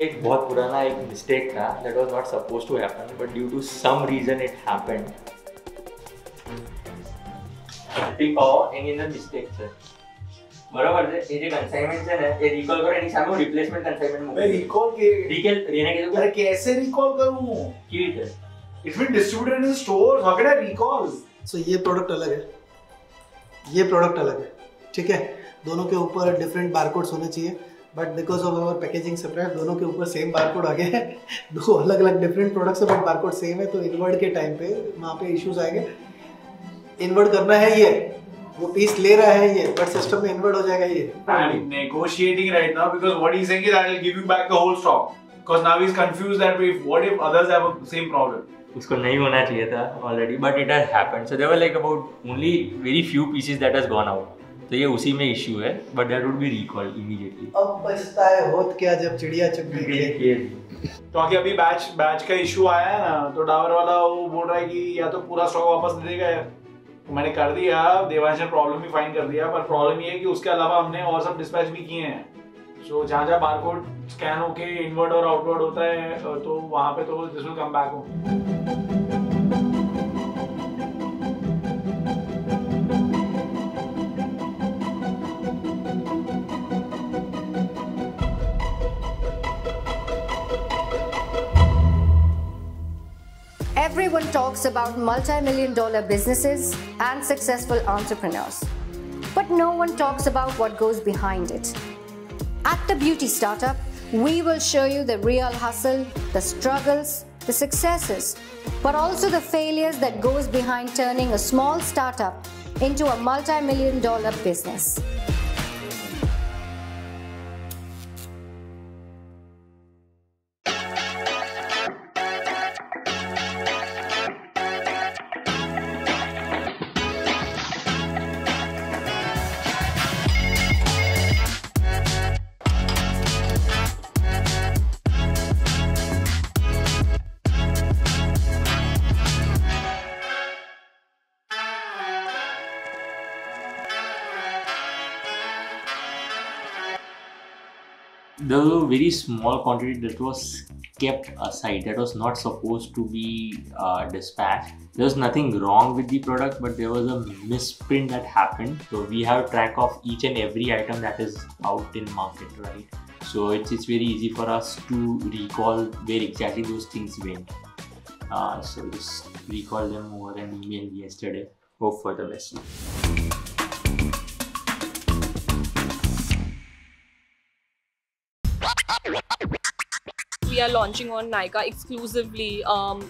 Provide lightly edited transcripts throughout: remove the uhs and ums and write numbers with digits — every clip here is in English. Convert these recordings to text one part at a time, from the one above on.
एक बहुत पुराना एक मिस्टेक था that was not supposed to happen but due to some reason it happened. Any mistake છે બરોબર છે. એ જે કન્સાઇનમેન્ટ છે ને એ રિકોલ કરો, એની સામે હું રિપ્લેસમેન્ટ કન્સાઇનમેન્ટ મૂકું. રિકોલ કે એને કીધું અરે कैसे रिकॉल करूं? કેવી રીતે? It's been distributed in the stores. How can I recall? So ये प्रोडक्ट अलग है, ये प्रोडक्ट अलग है, ठीक है. दोनों के ऊपर डिफरेंट बारकोड्स होने चाहिए but because of our packaging separate दोनों के ऊपर सेम बारकोड आ गया है. दो अलग अलग डिफरेंट प्रोडक्ट्स है बट बारकोड सेम है, तो इनवर्ड के टाइम पे वहाँ पे इश्यूज आएंगे. इन्वर्ट करना है ये, वो पीस ले रहा है ये, बट सिस्टम में इन्वर्ट हो जाएगा ये. I'm negotiating right now because what he's saying is I will give you back the whole stock. Because now he's confused that what if others have the same problem. उसको नहीं होना चाहिए था already but it has happened. So there were like about only very few pieces that has gone out. तो ये उसी में issue है but that would be recalled immediately. अब बचता है होत क्या जब चिड़िया चुग गई. तो अभी बैच का इशू आया है ना, तो डाबर वाला वो बोल रहा है कि या तो पूरा स्टॉक वापस दे देगा. तो मैंने कर दिया, देवांश ने प्रॉब्लम भी फाइंड कर दिया, पर प्रॉब्लम ये है कि उसके अलावा हमने और सब डिस्पैच भी किए हैं. सो जहाँ बारकोड स्कैन होके इनवर्ड और आउटवर्ड होता है तो वहाँ पे तो दिस विल कम बैक हो. Everyone talks about multi-million-dollar businesses and successful entrepreneurs, but no one talks about what goes behind it. At the Beauty Startup, we will show you the real hustle, the struggles, the successes, but also the failures that goes behind turning a small startup into a multi-million-dollar business. There was a very small quantity that was kept aside, that was not supposed to be dispatched. There was nothing wrong with the product but there was a misprint that happened. So we have track of each and every item that is out in market, right? So it's very easy for us to recall where exactly those things went. So just recall them over an email yesterday. Hope for the best. We are launching on Nykaa exclusively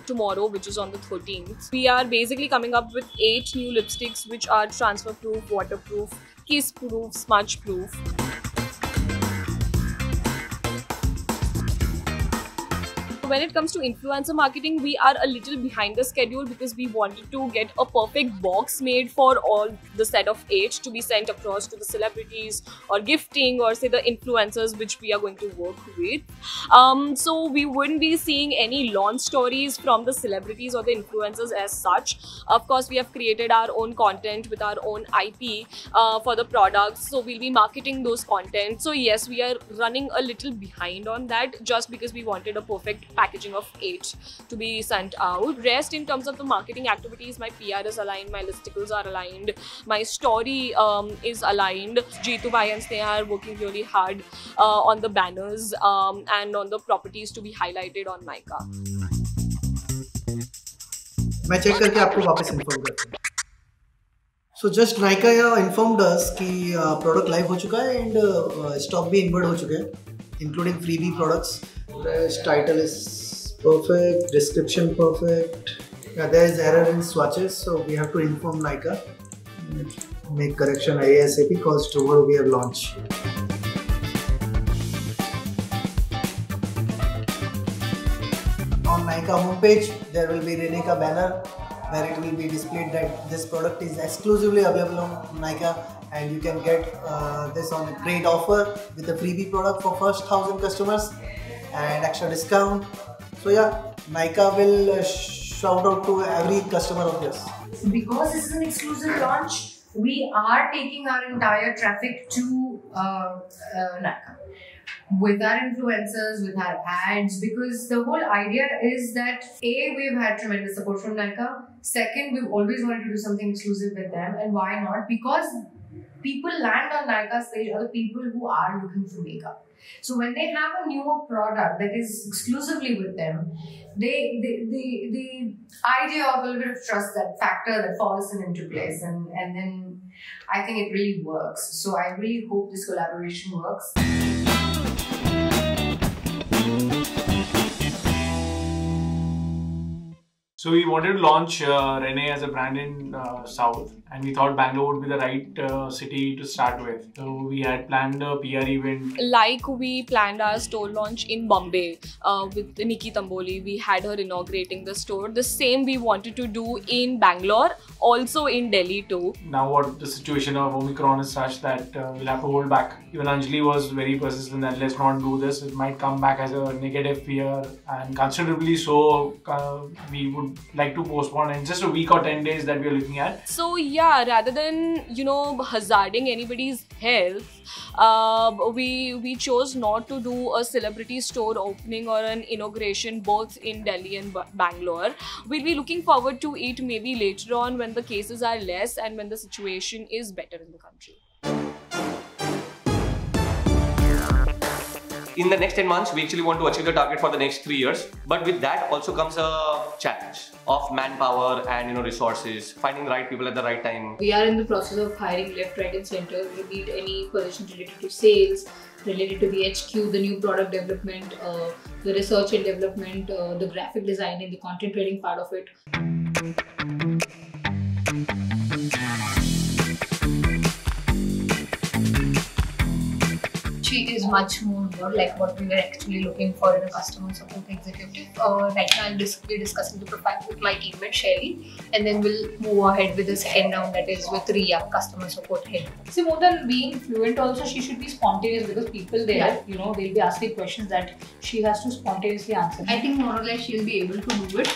tomorrow, which is on the 13th. We are basically coming up with 8 new lipsticks which are transfer proof, waterproof, kiss proof, smudge proof. When it comes to influencer marketing, we are a little behind the schedule because we wanted to get a perfect box made for all the set of 8 to be sent across to the celebrities or gifting or say the influencers which we are going to work with. So we wouldn't be seeing any launch stories from the celebrities or the influencers as such. Of course, we have created our own content with our own IP for the products, so we'll be marketing those content. So yes, we are running a little behind on that just because we wanted a perfect packaging of 8 to be sent out. Rest in terms of the marketing activities, my PR is aligned, my listicles are aligned, my story is aligned. Jeetu Bhai and Sneha are working really hard on the banners and on the properties to be highlighted on Nykaa. मैं check करके आपको वापस inform करता हूँ. So just Nykaa informed अस कि product live हो चुका है एंड स्टॉक भी इनवर्ड हो चुके हैं including freebie products. Title is perfect, description perfect. Yeah, there is error in swatches, so we have to inform Nykaa, make correction ASAP because tomorrow we have launch. On Nykaa homepage, there will be Renee ka banner where it will be displayed that this product is exclusively available on Nykaa and you can get this on a great offer with a freebie product for first 1000 customers and extra discount. So yeah, Nykaa will shout out to every customer of this. Because this is an exclusive launch, we are taking our entire traffic to Nykaa. With our influencers, with our ads, because the whole idea is that A, we've had tremendous support from Nykaa. Second, we've always wanted to do something exclusive with them, and why not? Because people land on Nykaa's page are the people who are looking for makeup. So when they have a newer product that is exclusively with them, the idea of a little bit of trust, that factor that falls into place, and then I think it really works. So I really hope this collaboration works. So we wanted to launch Renee as a brand in South, and we thought Bangalore would be the right city to start with. So we had planned a PR event. Like we planned our store launch in Bombay with Nikki Tamboli. We had her inaugurating the store. The same we wanted to do in Bangalore, also in Delhi too. Now what the situation of Omicron is such that we'll have to hold back. Even Anjali was very persistent that let's not do this. It might come back as a negative fear, and considerably so we would like to postpone in just a week or 10 days that we are looking at. So yeah, rather than hazarding anybody's health, we chose not to do a celebrity store opening or an inauguration both in Delhi and Bangalore. We'll be looking forward to it maybe later on when the cases are less and when the situation is better in the country. In the next 10 months, we actually want to achieve the target for the next 3 years. But with that also comes a challenge of manpower and resources, finding the right people at the right time. We are in the process of hiring left, right and center. We need any positions related to sales, related to the HQ, the new product development, the research and development, the graphic designing, the content creating part of it. She is much more like what we were actually looking for in a customer support executive. Right now I'll be discussing the profile with my teammate Shelly, and then we'll move ahead with the second round, that is with Riya, customer support head. See, more than being fluent also, she should be spontaneous, because people there, they'll be asking questions that she has to spontaneously answer. I think more or less she'll be able to do it.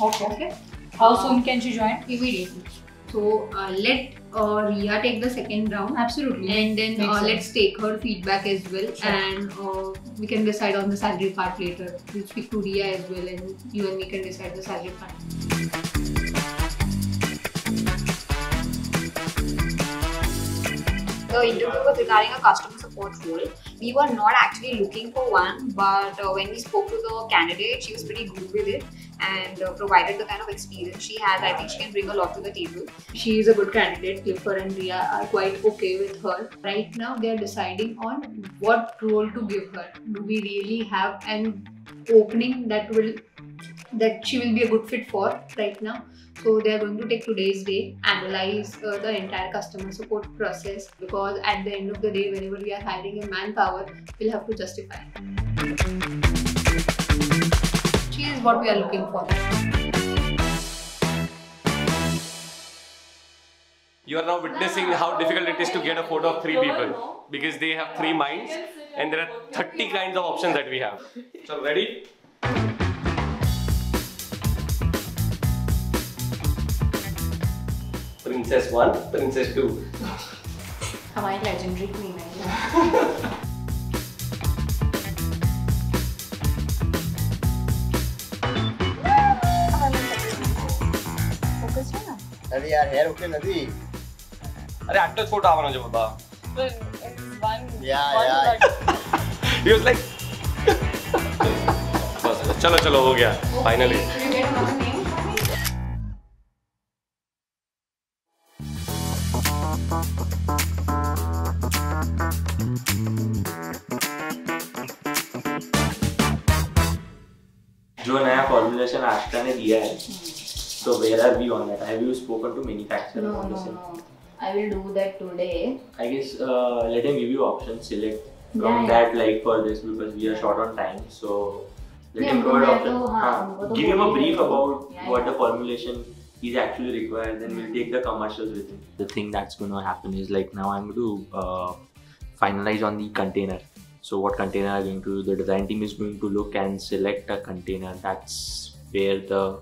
Okay. How soon can she join? Immediately. So let Riya take the second round. Absolutely. And then let's take her feedback as well. Sure. And we can decide on the salary part later. We'll speak to Riya as well, and you and me can decide the salary part. The interview was regarding a customer support role. We were not actually looking for one, but when we spoke to the candidate, she was pretty good with it and provided the kind of experience she has. I think she can bring a lot to the table. She is a good candidate. Clifford and Riya are quite okay with her. Right now, they are deciding on what role to give her. Do we really have an opening that she will be a good fit for right now? So they are going to take today's day, analyze the entire customer support process, because at the end of the day, whenever we are hiring a manpower, we'll have to justify. She is what we are looking for. You are now witnessing how difficult it is to get a photo of 3 people, because they have 3 minds and there are 30 kinds of options that we have. So ready? Princess 1, Princess 2. हमारी legendary queen है. अरे यार hair okay नहीं. अरे actor photo आवाना जो बता. Yeah. He was like. चलो हो गया. Finally. जो नया फॉर्मुलेशन आस्था ने दिया है, so where are we on that? Have you spoken to manufacturer on this? No. I will do that today. I guess let him give you options, select from that like for this, because we are short on time. So let him provide options. Give him a brief about what the formulation is actually required, then we'll take the commercials with him. The thing that's going to happen is like now I'm going to finalize on the container. So what container I'm going to do, the design team is going to look and select a container. That's where the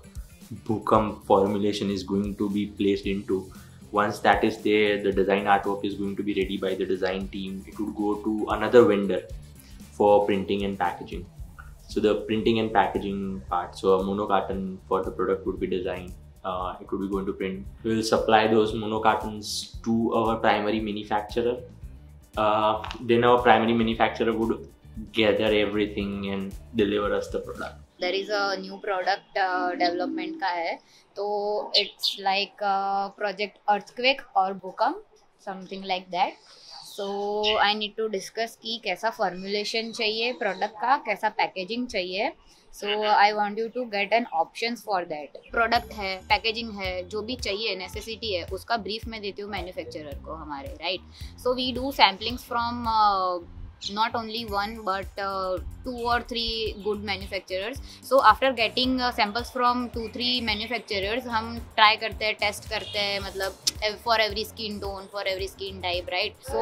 Bhukamp formulation is going to be placed into. Once that is there, the design artwork is going to be ready by the design team. It would go to another vendor for printing and packaging. So the printing and packaging part, so a mono carton for the product would be designed. It would be going to print. We will supply those mono cartons to our primary manufacturer. Then our primary manufacturer would gather everything and deliver us the product. There is a new product development का है, तो it's like project earthquake or bhukam, something like that. So I need to discuss कि कैसा formulation चाहिए product का, कैसा packaging चाहिए. So I want you to get an options for that. Product है, packaging है, जो भी चाहिए necessity है, उसका brief मैं देती हूँ manufacturer को हमारे, right? So we do samplings from not only one but 2 or 3 good manufacturers. So after getting samples from 2-3 manufacturers, हम try करते हैं, test करते हैं, मतलब for every skin tone, for every skin type, right? So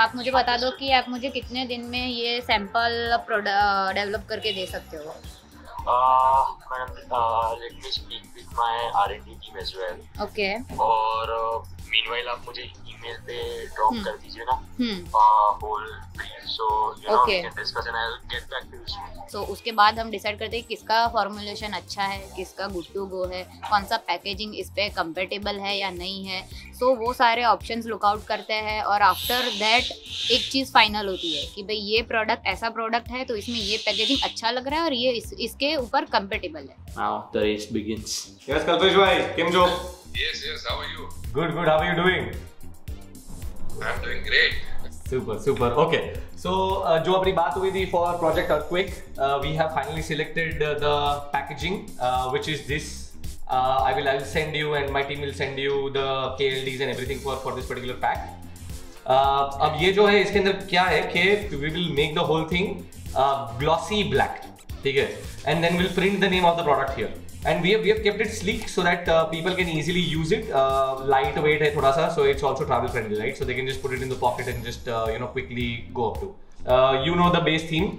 आप मुझे बता दो कि आप मुझे कितने दिन में ये sample develop करके दे सकते हो? Madam, let me speak with my R&D team as well. Okay. और meanwhile आप मुझे email पे drop कर दीजिए ना whole brief, so you know we can discuss and I'll get back to you soon. So उसके बाद हम decide करते हैं किसका formulation अच्छा है, किसका good to go है, कौन सा packaging इस पे compatible है या नहीं है. So वो सारे options look out करते हैं और after that एक चीज़ final होती है कि भाई ये product ऐसा product है तो इसमें ये packaging अच्छा लग रहा है और ये इसके ऊपर compatible है. Now the race begins. Yes, Kalpesh bhai, केम जो? Yes, how are you? Good, how are you doing? I'm doing great. Super. Okay. So जो अपनी बात हुई थी for Project Earthquake, we have finally selected the packaging, which is this. I'll send you and my team will send you the KLDs and everything for this particular pack. अब ये जो है इसके अंदर क्या है कि we will make the whole thing glossy black, ठीक है? And then we'll print the name of the product here. And we have kept it sleek so that people can easily use it. Lightweight है थोड़ा सा, so it's also travel friendly, right? So they can just put it in the pocket and just quickly go up to. You know the base theme,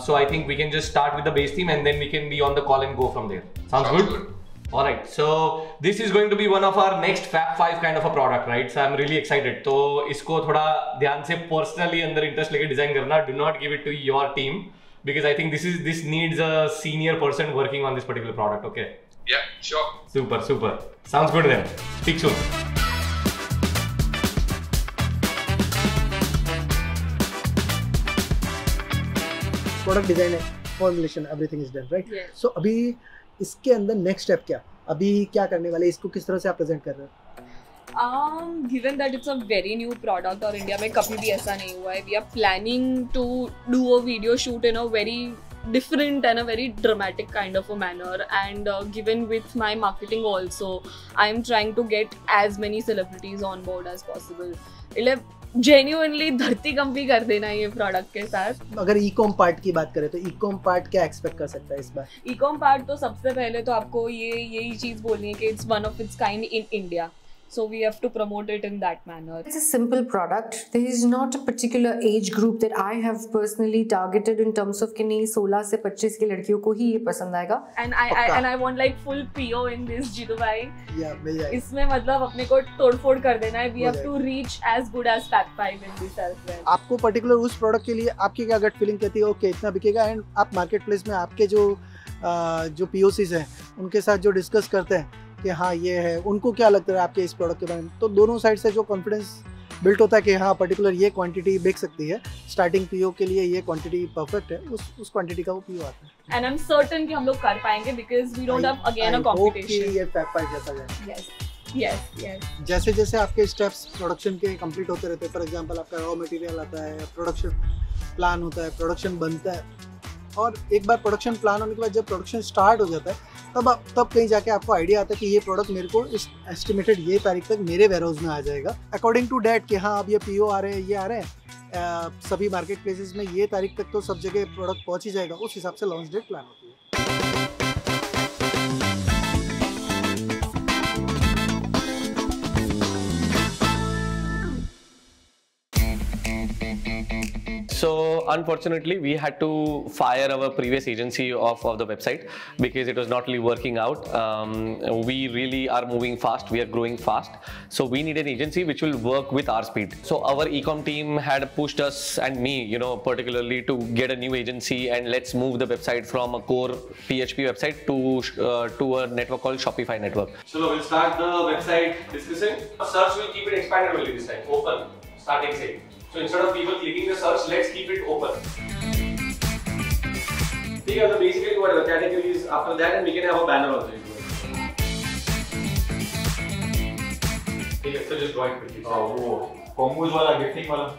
so I think we can just start with the base theme and then we can be on the call and go from there. Sounds good? Alright, so this is going to be one of our next Fab 5 kind of a product, right? So I'm really excited. तो इसको थोड़ा ध्यान से personally अंदर interest लेके design करना. Do not give it to your team. Because I think this needs a senior person working on this particular product, okay? Yeah, sure. Super. Sounds good then. Speak soon. Product design है, formulation, everything is done, right? Yes. So अभी इसके अंदर next step क्या? अभी क्या करने वाले? इसको किस तरह से आप present कर रहे हो? Given that it's a very new product और इंडिया में कभी भी ऐसा नहीं हुआ है, we are planning to do a video shoot in a very different and a very dramatic kind of a manner. And given with my marketing also, I am trying to get as many celebrities on board as possible. मतलब genuinely धरतीकंप ही कर देना ये product के साथ. अगर e-com part की बात करें तो e-com part क्या expect कर सकता है इस बार? E-com part तो सबसे पहले तो आपको यही चीज़ बोलनी है कि it's one of its kind in India. So we have to promote it in that manner. It's a simple product. There is not a particular age group that I have personally targeted in terms of कि नहीं 16 से 25 की लड़कियों को ही ये पसंद आएगा. And I want like full PO in this Jitu भाई. Yeah, मिल जाएगा. इसमें मतलब अपने को तोड़फोड़ कर देना है. We have to reach as good as Fab 5 in this as well. आपको particular उस product के लिए आपकी क्या gut feeling कहती है? Okay, इतना बिकेगा and आप marketplace में आपके जो POCs हैं उनके साथ जो discuss करते हैं कि हाँ ये है, उनको क्या लगता है आपके इस प्रोडक्ट के बारे में, तो दोनों साइड से जो कॉन्फिडेंस बिल्ट होता है कि हाँ पर्टिकुलर ये क्वांटिटी बिक सकती है, स्टार्टिंग पीओ के लिए ये क्वांटिटी परफेक्ट है, उस क्वांटिटी का वो पीओ आता है. And I'm certain कि हम लोग कर पाएंगे because we don't have again a competition. ये Fab 5 जैसा जाए. Yes. जैसे जैसे आपके स्टेप्स प्रोडक्शन के कंप्लीट होते रहते हैं, फॉर एग्जांपल आपका रॉ मटेरियल आता है, प्रोडक्शन प्लान होता है, प्रोडक्शन बनता है, और एक बार प्रोडक्शन प्लान होने के बाद जब प्रोडक्शन स्टार्ट हो जाता है तब कहीं जाके आपको आइडिया आता है कि ये प्रोडक्ट मेरे को इस एस्टिमेटेड ये तारीख तक मेरे वेयरहाउस में आ जाएगा, अकॉर्डिंग टू डैट कि हाँ अब ये पीओ आ रहे हैं, ये आ रहे हैं, सभी मार्केट प्लेसेस में ये तारीख तक तो सब जगह प्रोडक्ट पहुंच ही जाएगा, उस हिसाब से लॉन्च डेट प्लान होती है. So unfortunately, we had to fire our previous agency of the website because it was not really working out. We really are moving fast. We are growing fast. So we need an agency which will work with our speed. So our ecom team had pushed us and me, you know, particularly to get a new agency and let's move the website from a core PHP website to a network called Shopify network. So we'll start the website discussing. Search will keep it expanded only this time. Open. Starting sale. So instead of people clicking the search, let's keep it open. See, so basically what are the categories after that, and we can have a banner also. Okay, so just draw it quickly. Oh, combos wala, gifting wala.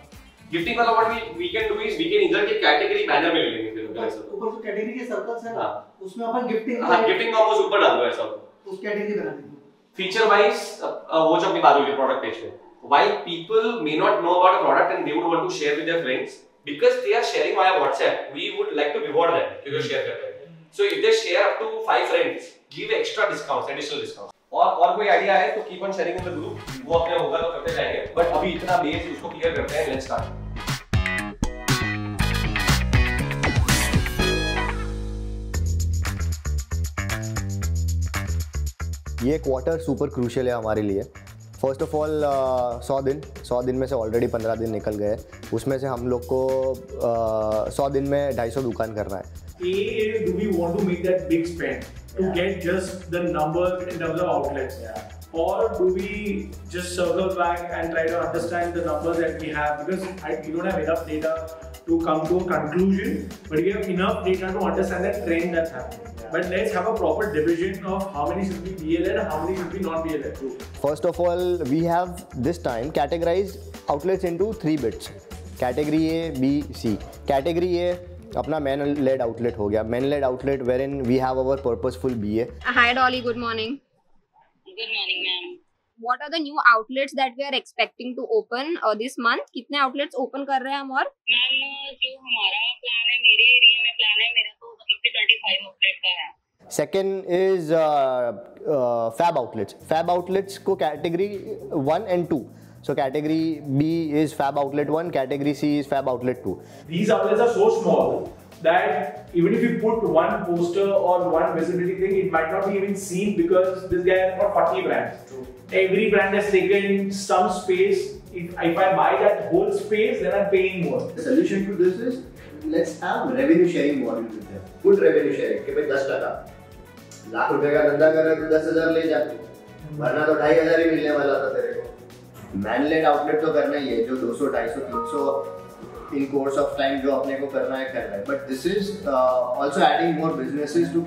Gifting wala, what we can do is we can insert a category banner में ले लेंगे फिर ऊपर जो category के circles है ना, उसमें अपन गिफ्टिंग गिफ्टिंग कॉम्बोज ऊपर डाल दो ऐसा उस कैटेगरी बना देंगे. फीचर वाइज वो जो अपनी बात हुई प्रोडक्ट पेज पे. While people may not know about a product and they would want to share with their friends, because they are sharing via WhatsApp, we would like to reward them because share करते हैं. So if they share up to 5 friends, give extra discounts, additional discounts. और कोई idea है तो keep on sharing in the group. वो अपने होगा तो करते जाएंगे. But अभी इतना बेस उसको क्लियर करते हैं. Let's start. ये क्वार्टर सुपर क्रूशियल है हमारे लिए. फर्स्ट ऑफ ऑल 100 दिन में से ऑलरेडी 15 दिन निकल गए. उसमें से हम लोग को 100 दिन में 250 दुकान करना है. Do we want to make that big spend to get just the numbers in terms of outlets? Or do we just circle back and try to understand the numbers that we have? Because we don't have enough data to come to a conclusion, but we have enough data to understand the trend that's happening. But let's have a proper division of how many should be BLL and how many should be not BLL. First of all, we have this time categorized outlets into 3 bits. Category A, B, C. Category A, अपना man-led outlet हो गया. Man-led outlet wherein we have our purposeful BA. Hi Dolly, good morning. Good morning, ma'am. What are the new outlets that we are expecting to open this month? कितने outlets open कर रहे हैं हम और? Ma'am जो हमारा plan है, मेरे एरिया में प्लान है, मेरा तो मतलब 25 आउटलेट का है. Second is fab outlets. Fab outlets को category 1 and 2. So category B is fab outlet 1, category C is fab outlet 2. These outlets are so small that even if you put one poster or one visibility thing, it might not be even seen because this guy has got 40 brands. Every brand has taken some space. If I buy that whole space, then I'm paying more. The solution to this is let's have revenue sharing model with them. Good revenue sharing. कि भाई 10% लाख रुपए का धंधा कर रहे तो 10,000 ले जा, वरना तो 2,500 ही मिलने वाला था तेरे को. मैन-लेड आउटलेट तो करना ही है, जो 200, 250, 300 in course of time जो अपने को करना है कर रहा है. But this is also adding more businesses to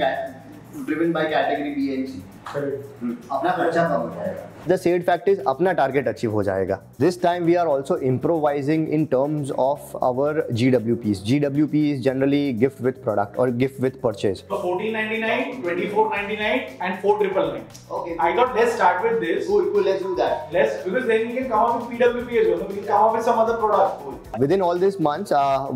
driven by category B and C. अपना खर्चा कम हो जाएगा. The sad fact is अपना target achieve हो जाएगा. This time we are also improvising in terms of our GWPs. GWP is generally gift with product or gift with purchase. So 14.99, 24.99 and 4.99. Okay. I thought let's start with this. Cool. Let's do that. Because then we can come up with PWP as well. We can come up with some other product. Cool. Within all these months,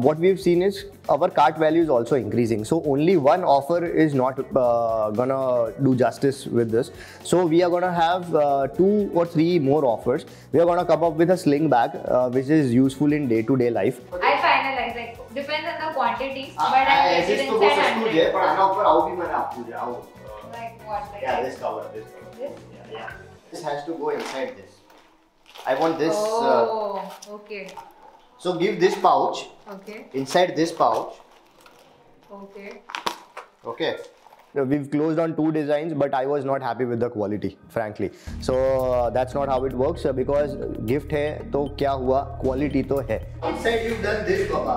what we've seen is our cart value is also increasing. So only one offer is not gonna do justice with this. So we are gonna have 2 or 3 more offers. We are gonna come up with a sling bag, which is useful in day-to-day life. I finalize, like depends on the quantity, but I ऐसे तो वो सब कुछ है, पर अपना ऊपर आओ भी मैंने आपको जाओ. Like what? Like Yeah, this cover. Yeah. This has to go inside this. I want this. Oh, okay. So give this pouch. Okay. Inside this pouch. Okay. Okay. We've closed on 2 designs, but I was not happy with the quality, frankly. So that's not how it works, because gift है तो क्या हुआ, quality तो है. Inside you've done this, Papa.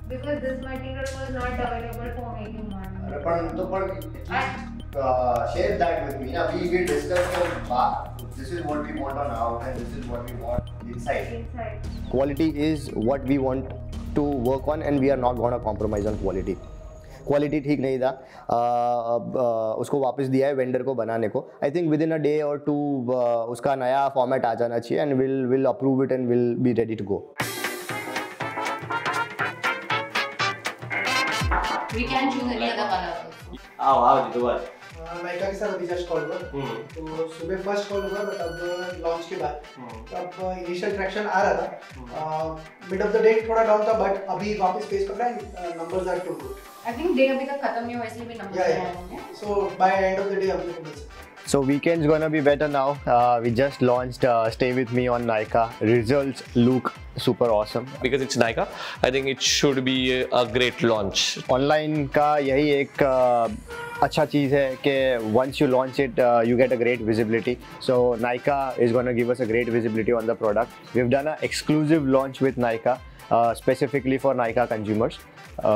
Because this material was not available for making one. Share that with me. Now we discussed this is what we want on out and this is what we want inside. Quality is what we want to work on, and we are not gonna compromise on quality. Quality ठीक नहीं था, उसको वापस दिया है vendor को बनाने को. I think with in a day or 2 उसका नया फॉर्मेट आ जाना चाहिए, and will approve it and will be ready to go. We can choose any other color. Wow, Jitu. Nykaa के साथ अभी जस्ट कॉल हुआ, तो सुबह फर्स्ट कॉल हुआ, बट अब लॉन्च के बाद तब इनिशियल ट्रैक्शन आ रहा था, मिड ऑफ द डे थोड़ा डाउन था, बट अभी वापस पेस पकड़ा है, numbers are too good. I think day अभी तक खत्म नहीं हुआ इसलिए भी नंबर आए होंगे, so by end of the day हम लोग मिल सकते हैं। So weekend's gonna be better now. We just launched Stay With Me on Nykaa. Results look super awesome. Because it's Nykaa, I think it should be a great launch. Online का यही एक अच्छा चीज़ है कि once you launch it, you get a great visibility. So Nykaa is gonna give us a great visibility on the product. We've done an exclusive launch with Nykaa, specifically for Nykaa consumers.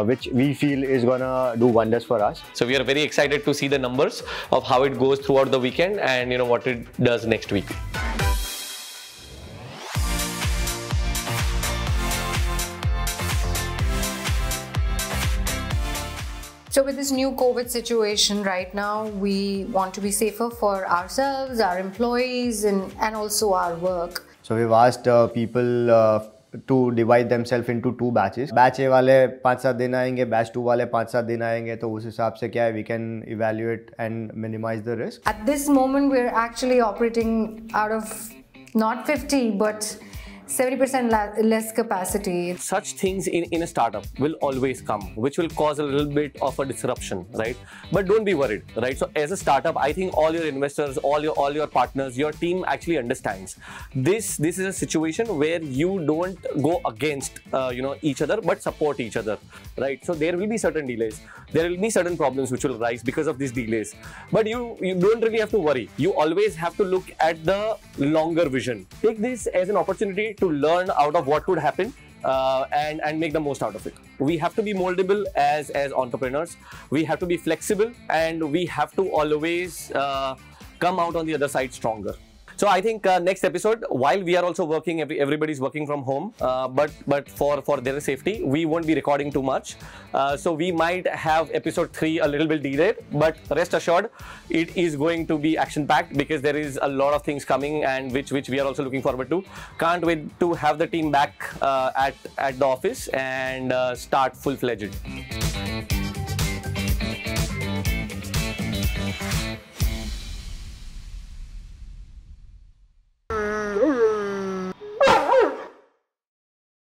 Which we feel is gonna do wonders for us. So we are very excited to see the numbers of how it goes throughout the weekend and what it does next week. So with this new COVID situation right now, we want to be safer for ourselves, our employees, and also our work. So we've asked people to divide themselves into 2 batches. Batch A वाले 5-7 दिन आएंगे, batch 2 वाले 5-7 दिन आएंगे, तो उस हिसाब से क्या है, we can evaluate and minimize the risk. At this moment, we're actually operating out of not 50 but 70% less capacity. Such things in a startup will always come, which will cause a little bit of a disruption, right? But don't be worried, right? So as a startup, I think all your investors, all your partners, your team actually understands. This is a situation where you don't go against each other, but support each other, right? So there will be certain delays. There will be certain problems which will rise because of these delays. But you don't really have to worry. You always have to look at the longer vision. Take this as an opportunity to learn out of what could happen and make the most out of it. We have to be moldable as entrepreneurs. We have to be flexible, and we have to always come out on the other side stronger. So I think next episode, while we are also working, everybody's working from home, but for their safety, we won't be recording too much. So we might have episode 3 a little bit delayed, but rest assured, it is going to be action-packed because there is a lot of things coming, and which we are also looking forward to. Can't wait to have the team back at the office and start full-fledged.